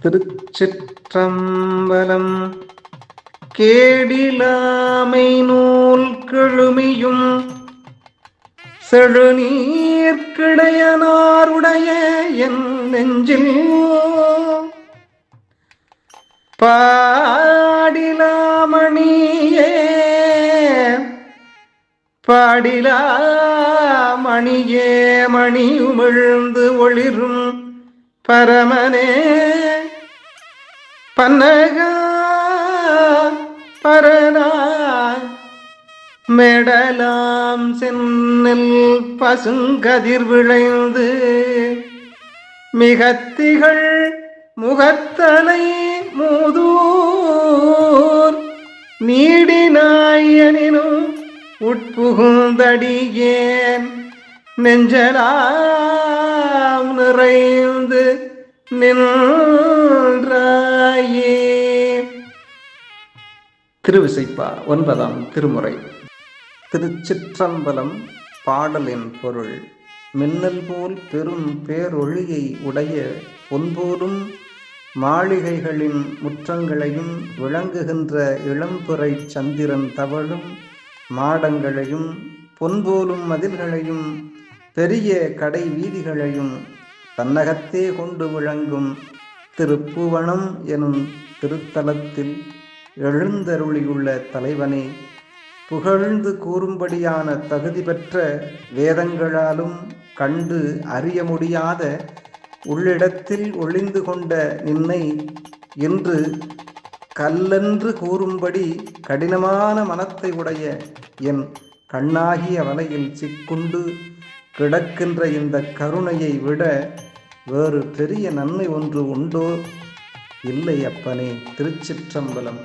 திருச்சிற்றம்பலம். கேடிலாமை நூல் கெழுமியும் செழுநீர் கிடையனாருடைய என் நெஞ்சில் பாடிலாமணியே பாடிலாமணியே மணியுமிழ்ந்து ஒளிரும் பரமனே பன்னகா பரனா மெடலாம் சென்னல் பசுங்கதிர் விளைந்து மிகத்திகள் முகத்தலை மூதூர் நீடினாயனினும் உட்புகுந்தடியேன் நெஞ்சலாம் நிறைந்து நின்றாயே. திருவிசைப்பா. 9ஆம் திருமுறை. திருச்சிற்றம்பலம். பாடலின் பொருள். மின்னல் போல் பெரும் பேரொழியை உடைய பொன்போலும் மாளிகைகளின் முற்றங்களையும் விளங்குகின்ற இளம்புரை சந்திரன் தவழும் மாடங்களையும் பொன்போலும் மதில்களையும் பெரிய கடை வீதிகளையும் தன்னகத்தே கொண்டு விளங்கும் திருப்புவனம் எனும் திருத்தலத்தில் எழுந்தருளியுள்ள தலைவனே, புகழ்ந்து கூறும்படியான தகுதி பெற்ற வேதங்களாலும் கண்டு அறிய முடியாத உள்ளிடத்தில் ஒளிந்து கொண்ட நின்னை இன்று கல்லென்று கூறும்படி கடினமான மனத்தை உடைய என் கண்ணாகிய வலையில் சிக்குண்டு கிடக்கின்ற இந்த கருணையை விட வேறு பெரிய நன்மை ஒன்று உண்டோ? இல்லை அப்பனே. திருச்சிற்றம்பலம்.